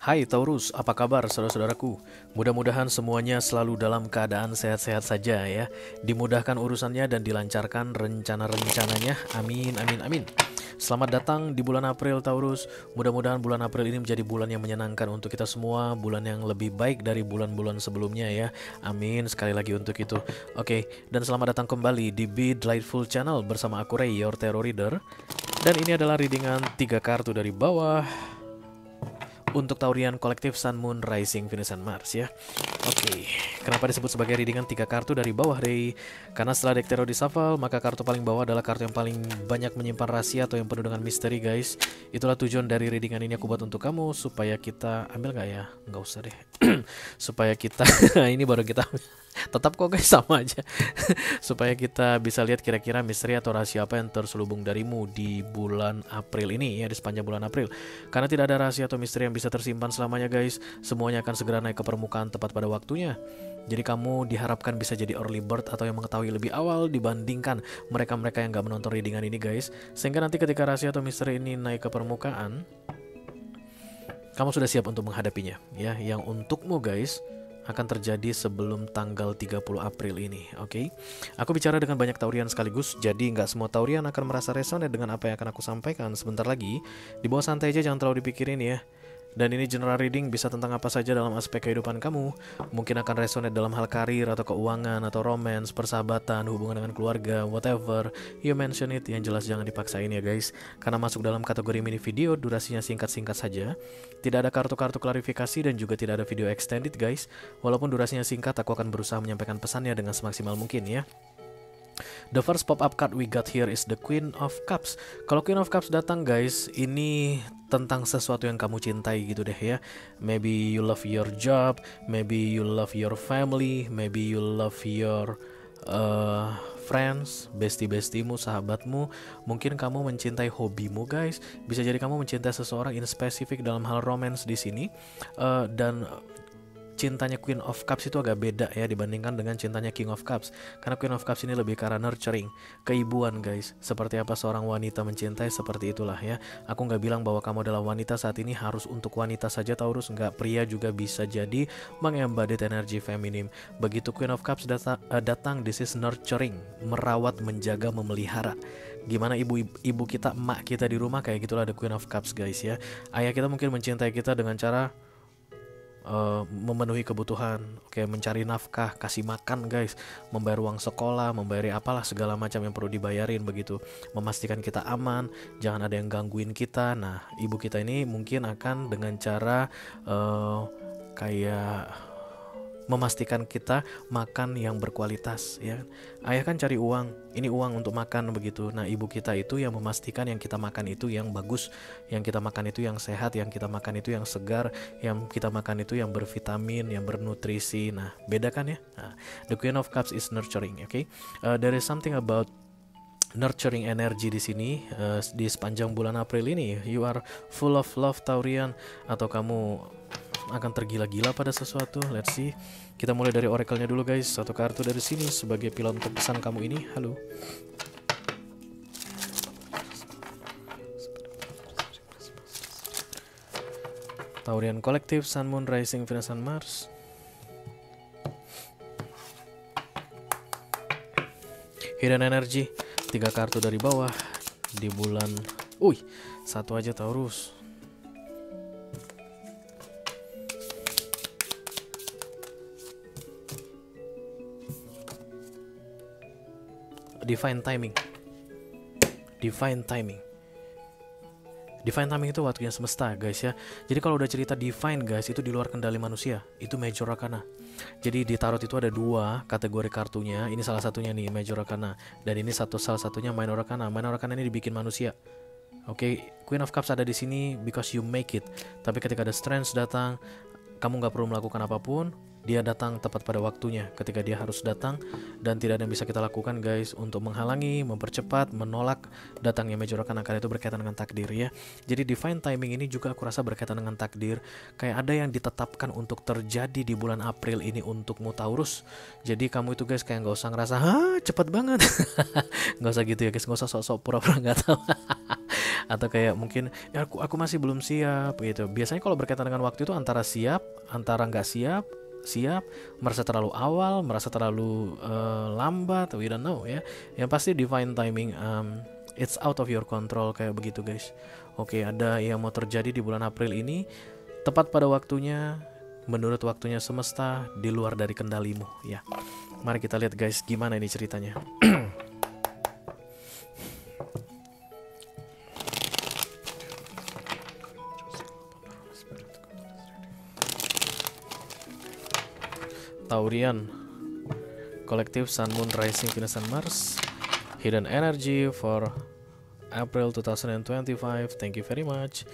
Hai Taurus, apa kabar saudara-saudaraku? Mudah-mudahan semuanya selalu dalam keadaan sehat-sehat saja ya. Dimudahkan urusannya dan dilancarkan rencana-rencananya. Amin, amin, amin. Selamat datang di bulan April Taurus. Mudah-mudahan bulan April ini menjadi bulan yang menyenangkan untuk kita semua. Bulan yang lebih baik dari bulan-bulan sebelumnya ya. Amin sekali lagi untuk itu. Oke, dan selamat datang kembali di Be Delightful Channel bersama aku Ray, your tarot reader. Dan ini adalah readingan 3 kartu dari bawah untuk Taurian kolektif Sun, Moon, Rising, Venus, dan Mars ya. Oke, kenapa disebut sebagai readingan 3 kartu dari bawah deh? Karena setelah deck tarot dishuffle, maka kartu paling bawah adalah kartu yang paling banyak menyimpan rahasia atau yang penuh dengan misteri guys. Itulah tujuan dari readingan ini aku buat untuk kamu, supaya kita ambil nggak ya? Nggak usah deh. Supaya kita ini baru kita tetap kok guys, sama aja. Supaya kita bisa lihat kira-kira misteri atau rahasia apa yang terselubung darimu di bulan April ini ya, di sepanjang bulan April. Karena tidak ada rahasia atau misteri yang bisa tersimpan selamanya guys. Semuanya akan segera naik ke permukaan tepat pada waktunya. Jadi kamu diharapkan bisa jadi early bird atau yang mengetahui lebih awal dibandingkan mereka-mereka yang gak menonton readingan ini guys. Sehingga nanti ketika rahasia atau misteri ini naik ke permukaan, kamu sudah siap untuk menghadapinya ya. Yang untukmu guys akan terjadi sebelum tanggal 30 April ini, oke? Aku bicara dengan banyak taurian sekaligus, jadi nggak semua taurian akan merasa resonate dengan apa yang akan aku sampaikan sebentar lagi. Di bawah santai aja, jangan terlalu dipikirin ya. Dan ini general reading bisa tentang apa saja dalam aspek kehidupan kamu. Mungkin akan resonate dalam hal karir atau keuangan atau romance, persahabatan, hubungan dengan keluarga, whatever you mention it. Yang jelas jangan dipaksain ya guys, karena masuk dalam kategori mini video, durasinya singkat-singkat saja. Tidak ada kartu-kartu klarifikasi dan juga tidak ada video extended guys. Walaupun durasinya singkat, aku akan berusaha menyampaikan pesannya dengan semaksimal mungkin ya. The first pop-up card we got here is the Queen of Cups. Kalau Queen of Cups datang guys, ini tentang sesuatu yang kamu cintai gitu deh ya. Maybe you love your job, maybe you love your family, maybe you love your friends, bestie-bestimu, sahabatmu. Mungkin kamu mencintai hobimu guys. Bisa jadi kamu mencintai seseorang in spesifik dalam hal romance di sini. Dan cintanya Queen of Cups itu agak beda ya dibandingkan dengan cintanya King of Cups. Karena Queen of Cups ini lebih ke arah nurturing, keibuan guys. Seperti apa seorang wanita mencintai, seperti itulah ya. Aku nggak bilang bahwa kamu adalah wanita saat ini harus untuk wanita saja Taurus. Nggak, pria juga bisa jadi mengembodied energi feminim. Begitu Queen of Cups datang, this is nurturing, merawat, menjaga, memelihara. Gimana ibu kita, emak kita di rumah, kayak gitulah the Queen of Cups guys ya. Ayah kita mungkin mencintai kita dengan cara memenuhi kebutuhan, mencari nafkah, kasih makan guys, membayar uang sekolah, membayar apalah segala macam yang perlu dibayarin begitu, memastikan kita aman, jangan ada yang gangguin kita. Nah, ibu kita ini mungkin akan dengan cara kayak memastikan kita makan yang berkualitas ya. Ayah kan cari uang, ini uang untuk makan begitu. Nah, ibu kita itu yang memastikan yang kita makan itu yang bagus, yang kita makan itu yang sehat, yang kita makan itu yang segar, yang kita makan itu yang bervitamin, yang bernutrisi. Nah, beda kan ya. Nah, the Queen of Cups is nurturing, okay? There is something about nurturing energy di sini di sepanjang bulan April ini. You are full of love Taurian, atau kamu akan tergila-gila pada sesuatu. Let's see. Kita mulai dari oracle-nya dulu guys. Satu kartu dari sini sebagai pilon untuk pesan kamu ini. Halo. Taurian kolektif Sun, Moon, Rising, Venus, dan Mars. Hidden energy, 3 kartu dari bawah di bulan. Satu aja Taurus. Divine timing. Divine timing. Divine timing itu waktunya semesta guys ya. Jadi kalau udah cerita divine guys, itu di luar kendali manusia. Itu major arcana. Jadi di tarot itu ada 2 kategori kartunya. Ini salah satunya nih, major arcana. Dan ini salah satunya minor arcana. Minor arcana ini dibikin manusia. Queen of Cups ada di sini because you make it. Tapi ketika ada strength datang, kamu nggak perlu melakukan apapun. dia datang tepat pada waktunya ketika dia harus datang, dan tidak ada yang bisa kita lakukan guys untuk menghalangi, mempercepat, menolak datangnya Major Arcana, karena itu berkaitan dengan takdir ya. Jadi divine timing ini juga aku rasa berkaitan dengan takdir, kayak ada yang ditetapkan untuk terjadi di bulan April ini untukmu Taurus. Jadi kamu itu guys kayak nggak usah ngerasa cepet banget nggak usah gitu ya guys, nggak usah sok-sok pura-pura nggak tahu atau kayak mungkin ya aku masih belum siap gitu. Biasanya kalau berkaitan dengan waktu itu antara siap, antara nggak siap, merasa terlalu awal, merasa terlalu lambat, we don't know ya. Yang pasti divine timing, it's out of your control kayak begitu guys. Oke, ada yang mau terjadi di bulan April ini tepat pada waktunya, menurut waktunya semesta, di luar dari kendalimu ya. Mari kita lihat guys gimana ini ceritanya. Taurian, Collective Sun, Moon, Rising, Venus, and Mars, Hidden Energy for April 2025. Thank you very much.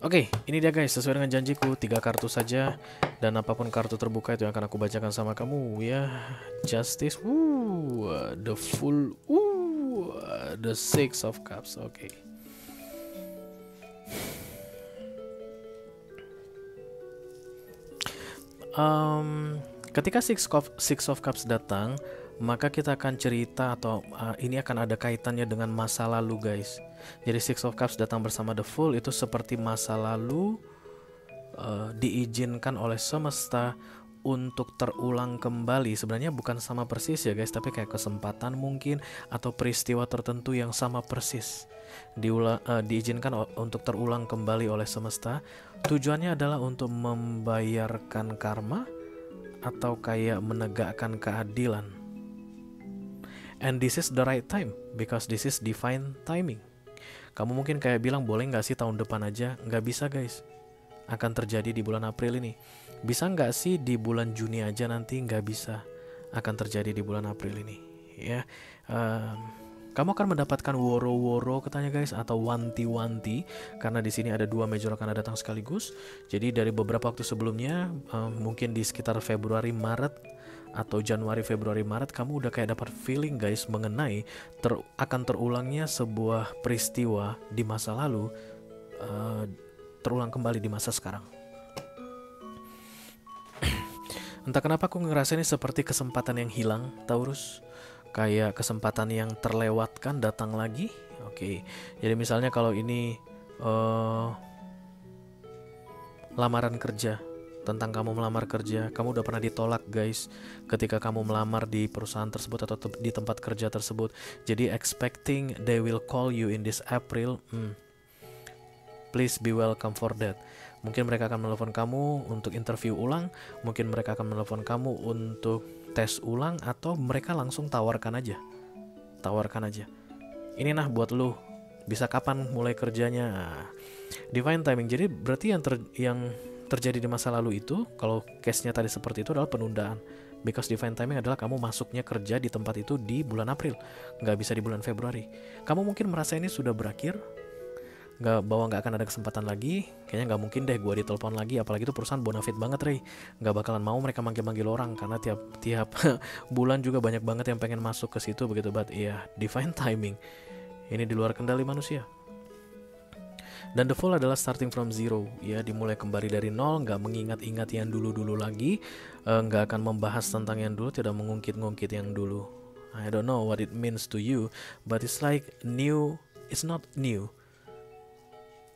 Oke, ini dia guys, sesuai dengan janjiku 3 kartu saja, dan apapun kartu terbuka itu yang akan aku bacakan sama kamu ya. Justice, the Fool, the Six of Cups. Oke. Ketika Six of Cups datang, maka kita akan cerita atau ini akan ada kaitannya dengan masa lalu guys. Jadi Six of Cups datang bersama The Fool, itu seperti masa lalu diizinkan oleh semesta untuk terulang kembali. Sebenarnya bukan sama persis ya guys, tapi kayak kesempatan mungkin atau peristiwa tertentu yang sama persis diizinkan untuk terulang kembali oleh semesta. Tujuannya adalah untuk membayarkan karma atau kayak menegakkan keadilan. And this is the right time because this is divine timing. Kamu mungkin kayak bilang, boleh nggak sih tahun depan aja? Nggak bisa guys, akan terjadi di bulan April ini. Bisa nggak sih di bulan Juni aja? Nanti nggak bisa, akan terjadi di bulan April ini ya. Kamu akan mendapatkan woro-woro katanya guys, atau wanti-wanti, karena di sini ada 2 Major Arcana datang sekaligus. Jadi dari beberapa waktu sebelumnya, mungkin di sekitar Februari Maret atau Januari Februari Maret, kamu udah kayak dapat feeling guys mengenai akan terulangnya sebuah peristiwa di masa lalu, terulang kembali di masa sekarang. Entah kenapa aku ngerasa ini seperti kesempatan yang hilang Taurus, kayak kesempatan yang terlewatkan datang lagi. Oke, jadi misalnya kalau ini lamaran kerja, tentang kamu melamar kerja, kamu udah pernah ditolak guys ketika kamu melamar di perusahaan tersebut atau di tempat kerja tersebut. Jadi expecting they will call you in this April, please be welcome for that. Mungkin mereka akan menelpon kamu untuk interview ulang, mungkin mereka akan menelpon kamu untuk tes ulang, atau mereka langsung tawarkan aja. Ini nah buat lu, bisa kapan mulai kerjanya. Divine timing. Jadi berarti yang terjadi di masa lalu itu, kalau case-nya tadi seperti itu, adalah penundaan. Because divine timing adalah kamu masuknya kerja di tempat itu di bulan April, nggak bisa di bulan Februari. Kamu mungkin merasa ini sudah berakhir, nggak akan ada kesempatan lagi, kayaknya nggak mungkin deh gue ditelepon lagi, apalagi itu perusahaan bonafit banget Rey, nggak bakalan mau mereka manggil orang karena tiap bulan juga banyak banget yang pengen masuk ke situ begitu. But iya, divine timing ini di luar kendali manusia. Dan the Fool adalah starting from zero ya, dimulai kembali dari nol, nggak mengingat-ingat yang dulu-dulu lagi, nggak akan membahas tentang yang dulu, tidak mengungkit-ngungkit yang dulu. I don't know what it means to you, but it's like new, it's not new.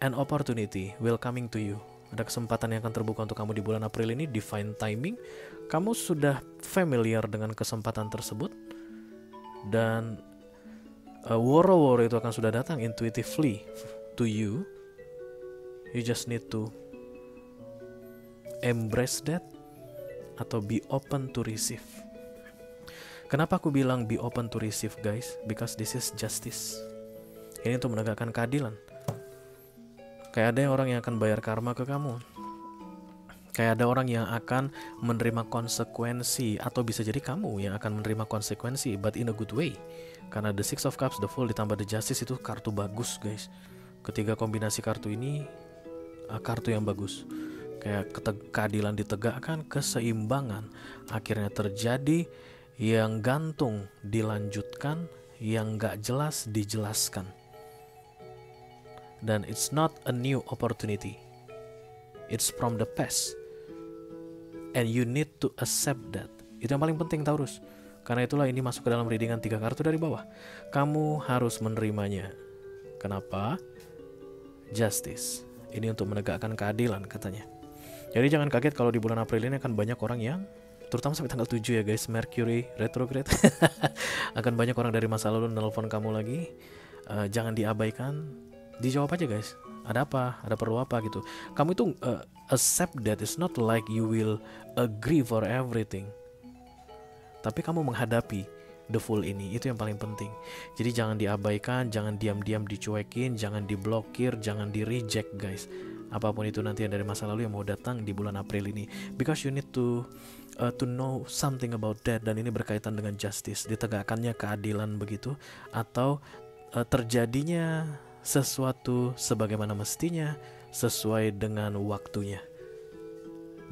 An opportunity will coming to you. Ada kesempatan yang akan terbuka untuk kamu di bulan April ini, divine timing. Kamu sudah familiar dengan kesempatan tersebut, dan woro-woro itu akan sudah datang intuitively to you. You just need to embrace that atau be open to receive. Kenapa aku bilang be open to receive guys? Because this is justice. Ini untuk menegakkan keadilan. Kayak ada orang yang akan bayar karma ke kamu. Kayak ada orang yang akan menerima konsekuensi, atau bisa jadi kamu yang akan menerima konsekuensi, but in a good way. Karena the Six of Cups, the Fool ditambah the Justice itu kartu bagus guys. Ketiga kombinasi kartu ini kartu yang bagus. Kayak keadilan ditegakkan, keseimbangan akhirnya terjadi, yang gantung dilanjutkan, yang gak jelas dijelaskan. Dan it's not a new opportunity, it's from the past, and you need to accept that. Itu yang paling penting, Taurus. Karena itulah ini masuk ke dalam readingan 3 kartu dari bawah. Kamu harus menerimanya. Kenapa? Justice. Ini untuk menegakkan keadilan katanya. Jadi jangan kaget kalau di bulan April ini akan banyak orang yang, terutama sampai tanggal 7 ya guys, Mercury retrograde, akan banyak orang dari masa lalu nelpon kamu lagi. Jangan diabaikan, dijawab aja guys. Ada apa? Ada perlu apa gitu. Kamu itu accept that. It's not like you will agree for everything, tapi kamu menghadapi the full ini. Itu yang paling penting. Jadi jangan diabaikan, jangan diam-diam dicuekin, jangan diblokir, jangan di reject guys. Apapun itu nanti yang dari masa lalu yang mau datang di bulan April ini, because you need to know something about that. Dan ini berkaitan dengan justice, ditegakkannya keadilan begitu, atau terjadinya sesuatu sebagaimana mestinya, sesuai dengan waktunya,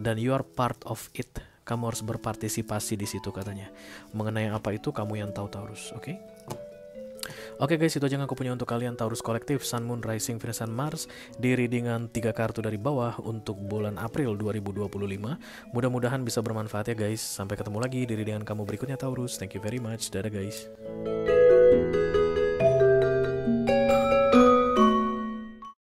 dan you are part of it. Kamu harus berpartisipasi di situ katanya. Mengenai apa itu kamu yang tahu, Taurus. Oke? Oke guys, itu aja yang aku punya untuk kalian Taurus kolektif Sun, Moon, Rising, Venus, dan Mars di readingan 3 kartu dari bawah untuk bulan April 2025. Mudah-mudahan bisa bermanfaat ya guys. Sampai ketemu lagi di readingan kamu berikutnya Taurus. Thank you very much. Dadah guys.